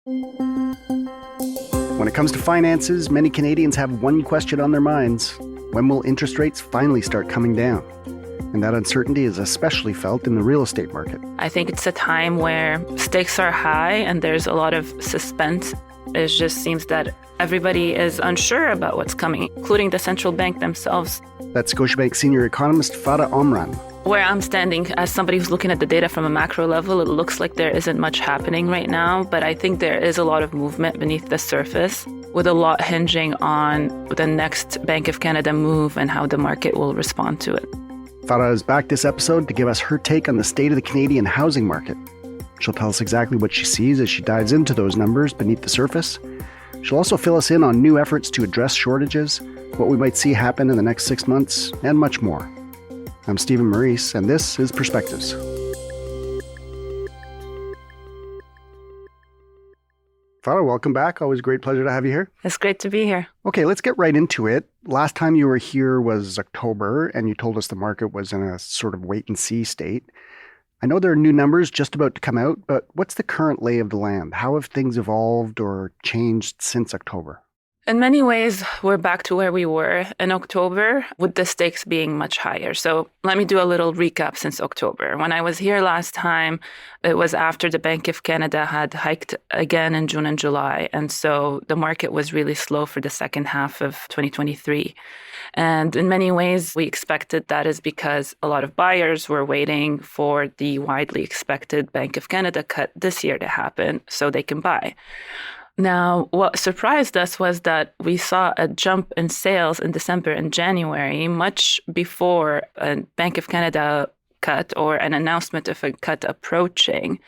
When it comes to finances, many Canadians have one question on their minds. When will interest rates finally start coming down? And that uncertainty is especially felt in the real estate market. I think it's a time where stakes are high and there's a lot of suspense. It just seems that everybody is unsure about what's coming, including the central bank themselves. That's Scotiabank senior economist Farah Omran. Where I'm standing as somebody who's looking at the data from a macro level, it looks like there isn't much happening right now, but I think there is a lot of movement beneath the surface, with a lot hinging on the next Bank of Canada move and how the market will respond to it. Farah is back this episode to give us her take on the state of the Canadian housing market. She'll tell us exactly what she sees as she dives into those numbers beneath the surface. She'll also fill us in on new efforts to address shortages, what we might see happen in the next 6 months, and much more. I'm Stephen Maurice, and this is Perspectives. Farah, welcome back. Always a great pleasure to have you here. It's great to be here. Okay, let's get right into it. Last time you were here was October, and you told us the market was in a sort of wait-and-see state. I know there are new numbers just about to come out, but what's the current lay of the land? How have things evolved or changed since October? In many ways, we're back to where we were in October, with the stakes being much higher. So let me do a little recap since October. When I was here last time, it was after the Bank of Canada had hiked again in June and July. And so the market was really slow for the second half of 2023. And in many ways, we expected that is because a lot of buyers were waiting for the widely expected Bank of Canada cut this year to happen so they can buy. Now, what surprised us was that we saw a jump in sales in December and January, much before a Bank of Canada cut or an announcement of a cut approaching.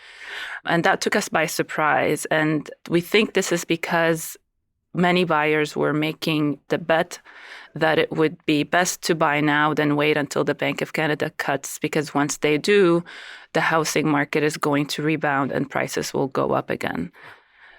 And that took us by surprise. And we think this is because many buyers were making the bet that it would be best to buy now than wait until the Bank of Canada cuts, because once they do, the housing market is going to rebound and prices will go up again.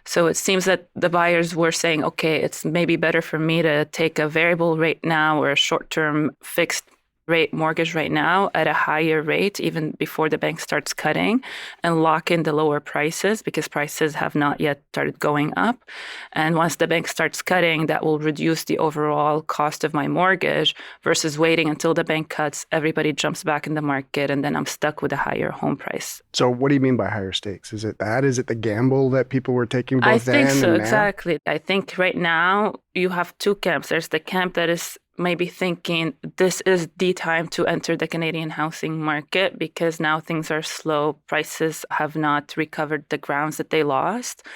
So it seems that the buyers were saying, okay, it's maybe better for me to take a variable rate now or a short-term fixed rate mortgage right now at a higher rate, even before the bank starts cutting, and lock in the lower prices because prices have not yet started going up. And once the bank starts cutting, that will reduce the overall cost of my mortgage versus waiting until the bank cuts, everybody jumps back in the market, and then I'm stuck with a higher home price. So what do you mean by higher stakes? Is it that? Is it the gamble that people were taking both then and now? I think so, exactly. I think right now you have two camps. There's the camp that is maybe thinking this is the time to enter the Canadian housing market because now things are slow. Prices have not recovered the grounds that they lost.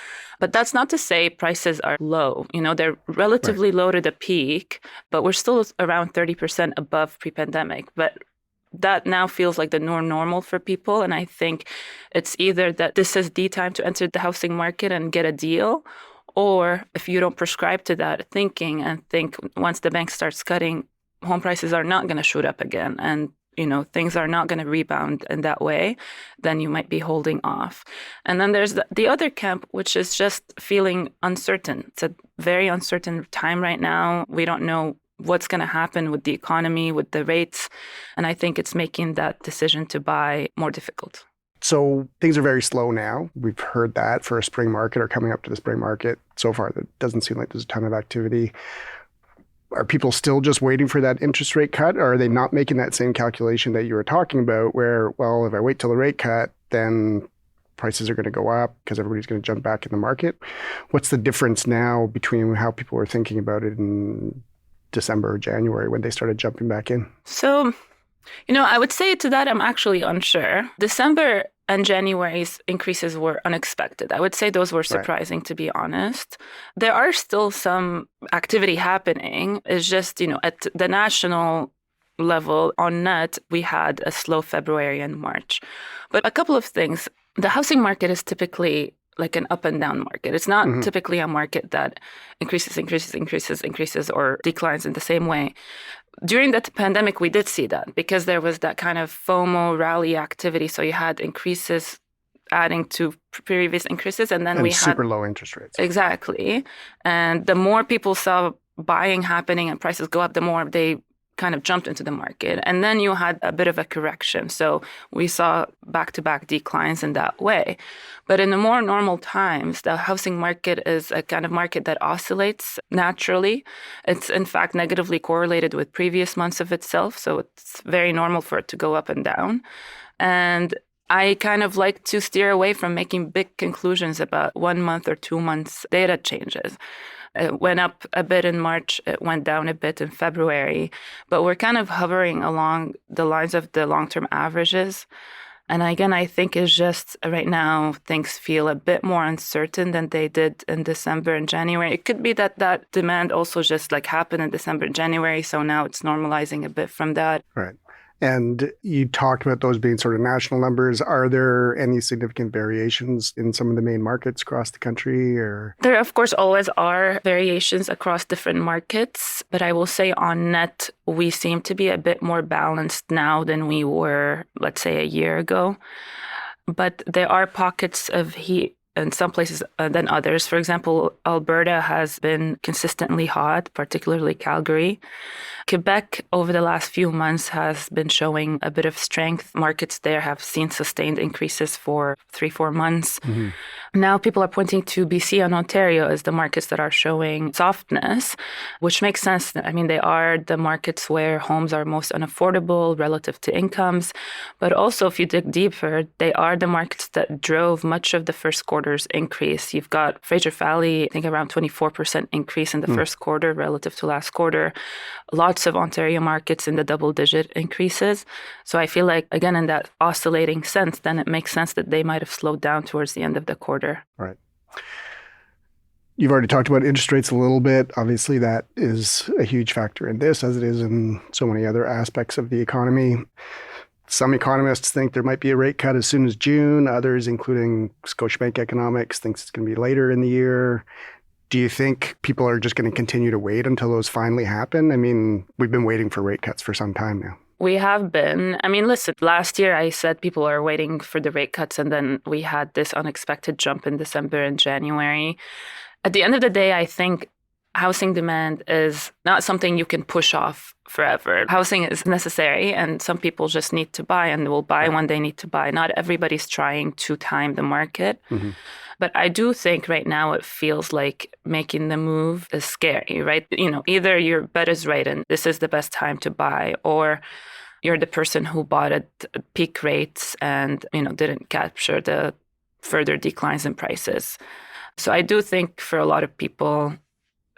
But that's not to say prices are low. You know, they're relatively low to the peak, but we're still around 30% above pre-pandemic. But that now feels like the normal for people. And I think it's either that this is the time to enter the housing market and get a deal, or if you don't prescribe to that thinking and think once the bank starts cutting, home prices are not going to shoot up again and, you know, things are not going to rebound in that way, then you might be holding off. And then there's the other camp, which is just feeling uncertain. It's a very uncertain time right now. We don't know what's going to happen with the economy, with the rates. And I think it's making that decision to buy more difficult. So things are very slow now. We've heard that for a spring market or coming up to the spring market. So far, it doesn't seem like there's a ton of activity. Are people still just waiting for that interest rate cut? Or are they not making that same calculation that you were talking about where, well, if I wait till the rate cut, then prices are going to go up because everybody's going to jump back in the market? What's the difference now between how people were thinking about it in December or January when they started jumping back in? So, you know, I would say to that, I'm actually unsure. December and January's increases were unexpected. I would say those were surprising, to be honest. There are still some activity happening. It's just, you know, at the national level on net, we had a slow February and March. But a couple of things. The housing market is typically like an up and down market. It's not typically a market that increases or declines in the same way. During the pandemic, we did see that because there was that kind of FOMO rally activity. So you had increases adding to previous increases. And then we had super low interest rates. Exactly. And the more people saw buying happening and prices go up, the more they kind of jumped into the market. And then you had a bit of a correction. So we saw back-to-back declines in that way. But in the more normal times, the housing market is a kind of market that oscillates naturally. It's in fact negatively correlated with previous months of itself. So it's very normal for it to go up and down. And I kind of like to steer away from making big conclusions about 1 month or 2 months data changes. It went up a bit in March, it went down a bit in February, but we're kind of hovering along the lines of the long-term averages. And again, I think it's just right now things feel a bit more uncertain than they did in December and January. It could be that demand also just like happened in December and January, so now it's normalizing a bit from that. Right. And you talked about those being sort of national numbers. Are there any significant variations in some of the main markets across the country? Or there, of course, always are variations across different markets. But I will say on net, we seem to be a bit more balanced now than we were, let's say, a year ago. But there are pockets of heat in some places than others. For example, Alberta has been consistently hot, particularly Calgary. Quebec, over the last few months, has been showing a bit of strength. Markets there have seen sustained increases for 3-4 months. Mm-hmm. Now people are pointing to BC and Ontario as the markets that are showing softness, which makes sense. I mean, they are the markets where homes are most unaffordable relative to incomes. But also, if you dig deeper, they are the markets that drove much of the first quarter's increase. You've got Fraser Valley, I think around 24% increase in the first quarter relative to last quarter. Lots of Ontario markets in the double-digit increases. So I feel like, again, in that oscillating sense, then it makes sense that they might have slowed down towards the end of the quarter. Right. You've already talked about interest rates a little bit. Obviously, that is a huge factor in this, as it is in so many other aspects of the economy. Some economists think there might be a rate cut as soon as June. Others, including Scotiabank Economics, thinks it's going to be later in the year. Do you think people are just going to continue to wait until those finally happen? I mean, we've been waiting for rate cuts for some time now. We have been. I mean, listen, last year I said people are waiting for the rate cuts, and then we had this unexpected jump in December and January. At the end of the day, I think housing demand is not something you can push off forever. Housing is necessary, and some people just need to buy and will buy when they need to buy. Not everybody's trying to time the market. Mm-hmm. But I do think right now it feels like making the move is scary, right? You know, either your bet is right and this is the best time to buy, or you're the person who bought at peak rates and, you know, didn't capture the further declines in prices. So I do think for a lot of people,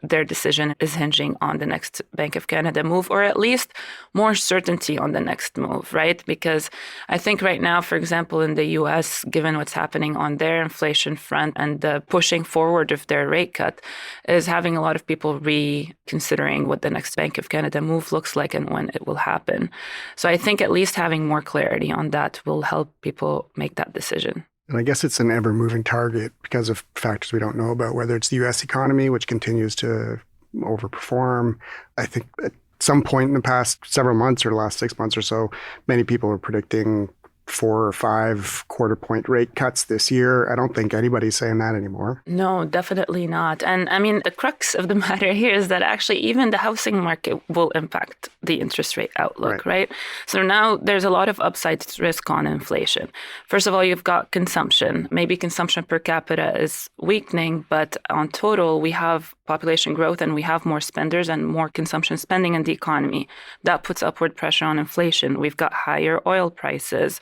their decision is hinging on the next Bank of Canada move, or at least more certainty on the next move, right? Because I think right now, for example, in the US, given what's happening on their inflation front and the pushing forward of their rate cut, is having a lot of people reconsidering what the next Bank of Canada move looks like and when it will happen. So I think at least having more clarity on that will help people make that decision. And I guess it's an ever-moving target because of factors we don't know about, whether it's the U.S. economy, which continues to overperform. I think at some point in the past several months or the last 6 months or so, many people are predicting 4 or 5 quarter-point rate cuts this year. I don't think anybody's saying that anymore. No, definitely not. And I mean, the crux of the matter here is that actually even the housing market will impact the interest rate outlook, right? So now there's a lot of upside risk on inflation. First of all, you've got consumption. Maybe consumption per capita is weakening, but on total, we have population growth and we have more spenders and more consumption spending in the economy. That puts upward pressure on inflation. We've got higher oil prices.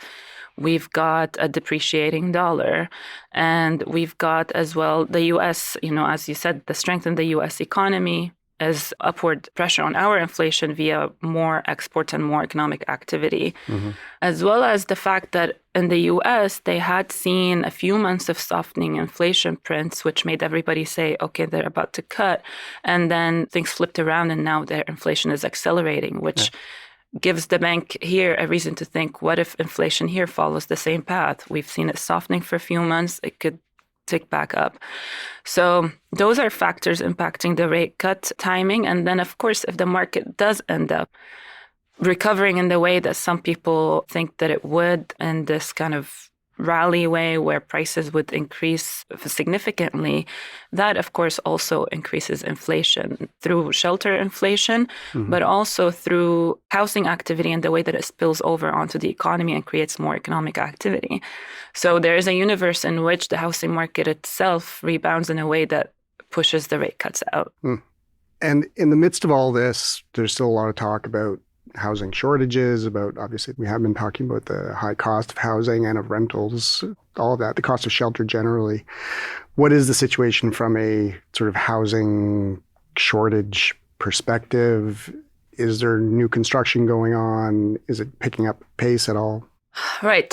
We've got a depreciating dollar, and we've got as well the U.S., you know, as you said, the strength in the U.S. economy is upward pressure on our inflation via more exports and more economic activity, as well as the fact that in the U.S., they had seen a few months of softening inflation prints, which made everybody say, okay, they're about to cut. And then things flipped around and now their inflation is accelerating, which gives the bank here a reason to think, what if inflation here follows the same path? We've seen it softening for a few months. It could tick back up. So those are factors impacting the rate cut timing. And then, of course, if the market does end up recovering in the way that some people think that it would in this kind of rally way where prices would increase significantly, that of course also increases inflation through shelter inflation, but also through housing activity and the way that it spills over onto the economy and creates more economic activity. So there is a universe in which the housing market itself rebounds in a way that pushes the rate cuts out. And in the midst of all this, there's still a lot of talk about housing shortages, about obviously we have been talking about the high cost of housing and of rentals, all of that, the cost of shelter generally. What is the situation from a sort of housing shortage perspective? Is there new construction going on? Is it picking up pace at all? Right.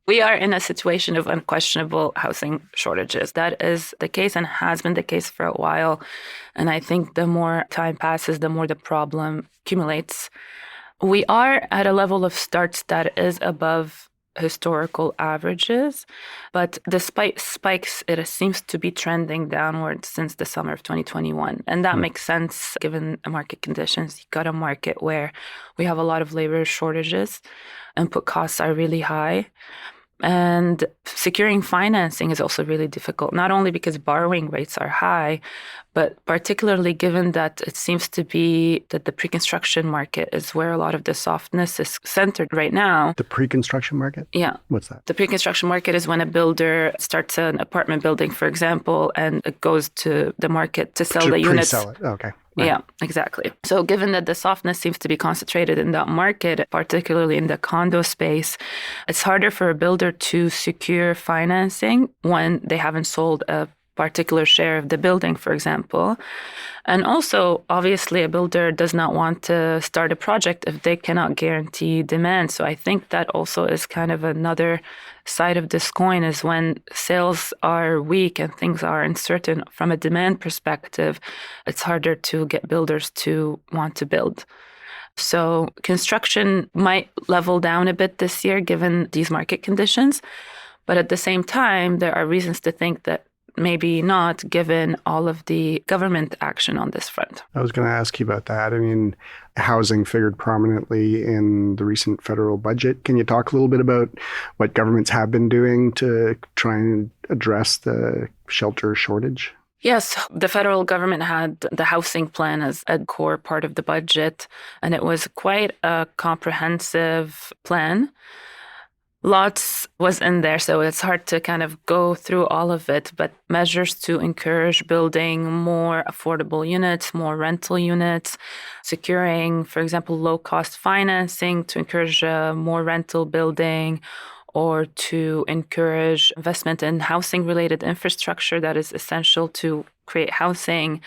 We are in a situation of unquestionable housing shortages. That is the case and has been the case for a while. And I think the more time passes, the more the problem accumulates. We are at a level of starts that is above historical averages, but despite spikes, it seems to be trending downwards since the summer of 2021. And that makes sense given market conditions. You've got a market where we have a lot of labor shortages, input costs are really high. And securing financing is also really difficult, not only because borrowing rates are high, but particularly given that it seems to be that the pre-construction market is where a lot of the softness is centered right now. The pre-construction market? Yeah. What's that? The pre-construction market is when a builder starts an apartment building, for example, and it goes to the market to sell the units. Pre-sell it. Okay. Right. Yeah, exactly. So given that the softness seems to be concentrated in that market, particularly in the condo space, it's harder for a builder to secure financing when they haven't sold a particular share of the building, for example. And also, obviously, a builder does not want to start a project if they cannot guarantee demand. So I think that also is kind of another side of this coin, is when sales are weak and things are uncertain from a demand perspective, it's harder to get builders to want to build. So construction might level down a bit this year given these market conditions. But at the same time, there are reasons to think that maybe not, given all of the government action on this front. I was going to ask you about that. I mean, housing figured prominently in the recent federal budget. Can you talk a little bit about what governments have been doing to try and address the shelter shortage? Yes, the federal government had the housing plan as a core part of the budget, and it was quite a comprehensive plan. Lots was in there, so it's hard to kind of go through all of it, but measures to encourage building more affordable units, more rental units, securing, for example, low-cost financing to encourage more rental building, or to encourage investment in housing-related infrastructure that is essential to create housing,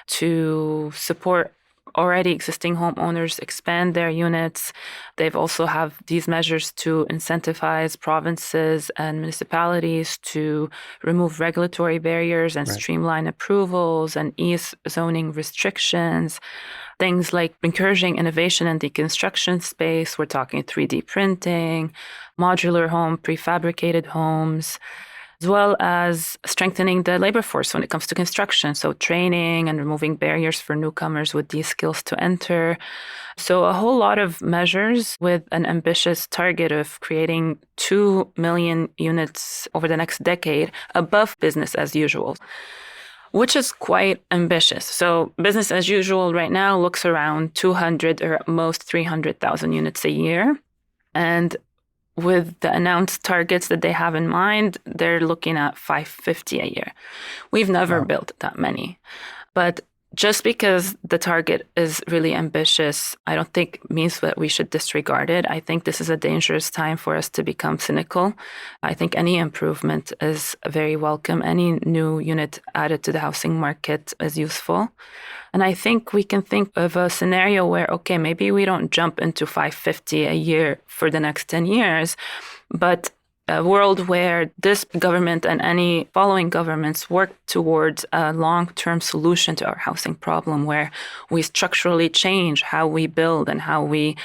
to support already existing homeowners expand their units. They've also have these measures to incentivize provinces and municipalities to remove regulatory barriers and streamline approvals and ease zoning restrictions. Things like encouraging innovation in the construction space. We're talking 3D printing, modular home, prefabricated homes, as well as strengthening the labor force when it comes to construction. So training and removing barriers for newcomers with these skills to enter. So a whole lot of measures with an ambitious target of creating 2 million units over the next decade above business as usual, which is quite ambitious. So business as usual right now looks around 200 or at most 300,000 units a year. And with the announced targets that they have in mind, they're looking at 550 a year. We've never built that many. But just because the target is really ambitious, I don't think means that we should disregard it. I think this is a dangerous time for us to become cynical. I think any improvement is very welcome. Any new unit added to the housing market is useful. And I think we can think of a scenario where, okay, maybe we don't jump into 550 a year for the next 10 years, but a world where this government and any following governments work towards a long-term solution to our housing problem, where we structurally change how we build and how we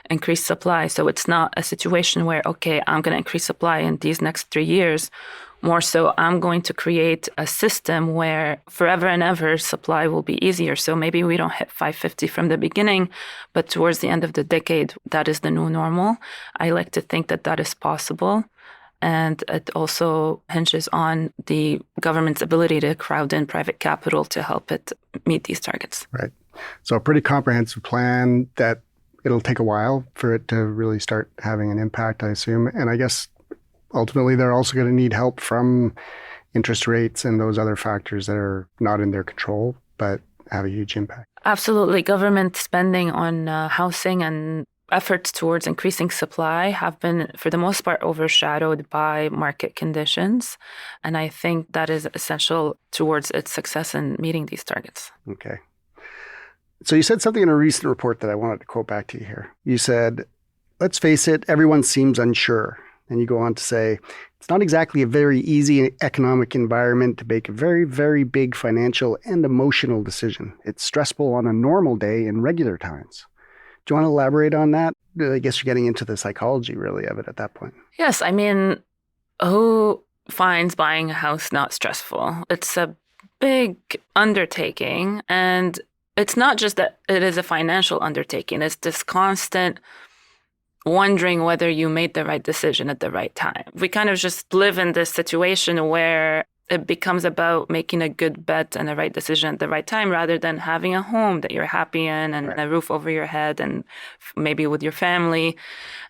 increase supply. So it's not a situation where, okay, I'm going to increase supply in these next 3 years. More so, I'm going to create a system where forever and ever supply will be easier. So maybe we don't hit 550 from the beginning, but towards the end of the decade, that is the new normal. I like to think that that is possible. And it also hinges on the government's ability to crowd in private capital to help it meet these targets. Right. So a pretty comprehensive plan that it'll take a while for it to really start having an impact, I assume. And I guess ultimately they're also going to need help from interest rates and those other factors that are not in their control, but have a huge impact. Absolutely. Government spending on housing and efforts towards increasing supply have been, for the most part, overshadowed by market conditions. And I think that is essential towards its success in meeting these targets. Okay. So you said something in a recent report that I wanted to quote back to you here. You said, let's face it, everyone seems unsure. And you go on to say, it's not exactly a very easy economic environment to make a very, very big financial and emotional decision. It's stressful on a normal day in regular times. Do you want to elaborate on that? I guess you're getting into the psychology, really, of it at that point. Yes. I mean, who finds buying a house not stressful? It's a big undertaking. And it's not just that it is a financial undertaking. It's this constant wondering whether you made the right decision at the right time. We kind of just live in this situation where it becomes about making a good bet and the right decision at the right time rather than having a home that you're happy in and a roof over your head and maybe with your family.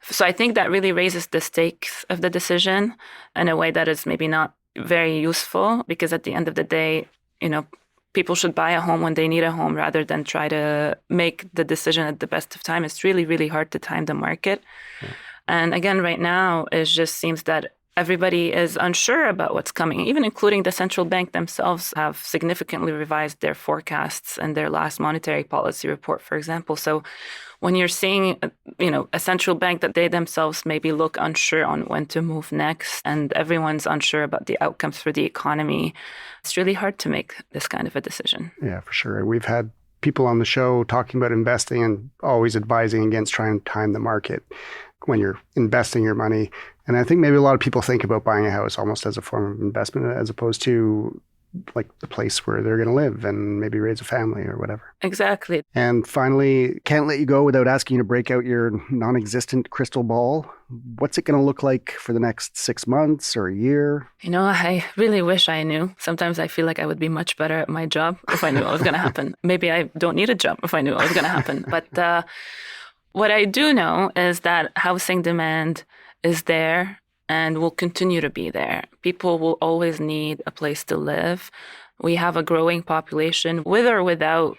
So I think that really raises the stakes of the decision in a way that is maybe not very useful, because at the end of the day, people should buy a home when they need a home rather than try to make the decision at the best of time. It's really, really hard to time the market. Yeah. And again, right now, it just seems that everybody is unsure about what's coming, even including the central bank themselves have significantly revised their forecasts in their last monetary policy report, for example. So when you're seeing, a central bank that they themselves maybe look unsure on when to move next, and everyone's unsure about the outcomes for the economy, it's really hard to make this kind of a decision. Yeah, for sure. We've had people on the show talking about investing and always advising against trying to time the market when you're investing your money. And I think maybe a lot of people think about buying a house almost as a form of investment as opposed to like the place where they're going to live and maybe raise a family or whatever. Exactly. And finally, can't let you go without asking you to break out your non-existent crystal ball. What's it going to look like for the next 6 months or a year? I really wish I knew. Sometimes I feel like I would be much better at my job if I knew what was going to happen. Maybe I don't need a job if I knew what was going to happen. But what I do know is that housing demand is there and will continue to be there. People will always need a place to live. We have a growing population, with or without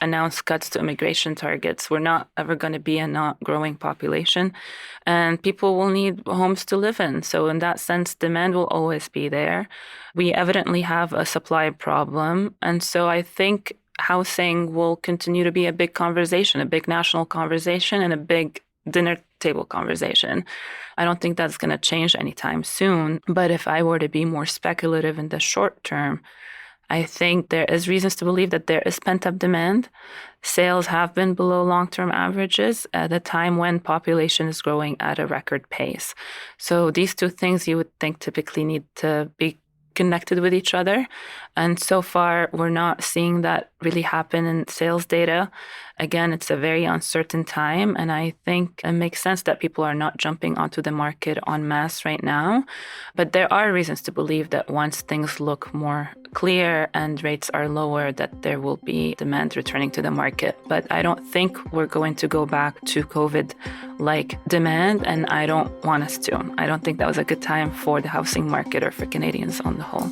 announced cuts to immigration targets. We're not ever going to be a not growing population, and people will need homes to live in. So in that sense, demand will always be there. We evidently have a supply problem. And so I think housing will continue to be a big conversation, a big national conversation, and a big dinner table conversation. I don't think that's going to change anytime soon. But if I were to be more speculative in the short term, I think there is reasons to believe that there is pent-up demand. Sales have been below long-term averages at a time when population is growing at a record pace. So these two things you would think typically need to be connected with each other. And so far, we're not seeing that really happen in sales data. Again, it's a very uncertain time. And I think it makes sense that people are not jumping onto the market en masse right now. But there are reasons to believe that once things look more clear and rates are lower, that there will be demand returning to the market. But I don't think we're going to go back to COVID-like demand, and I don't want us to. I don't think that was a good time for the housing market or for Canadians on the whole.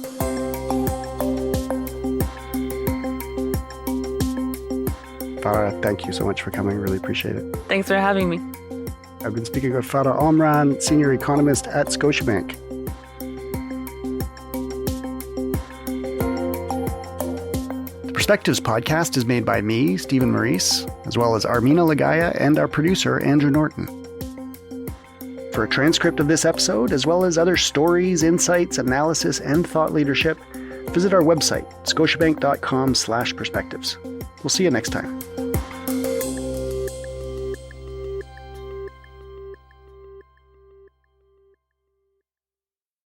Farah, thank you so much for coming. Really appreciate it. Thanks for having me. I've been speaking with Farah Omran, Senior Economist at Scotiabank. The Perspectives podcast is made by me, Stephen Maurice, as well as Armina Lagaya and our producer, Andrew Norton. For a transcript of this episode, as well as other stories, insights, analysis, and thought leadership, visit our website, scotiabank.com/perspectives. We'll see you next time.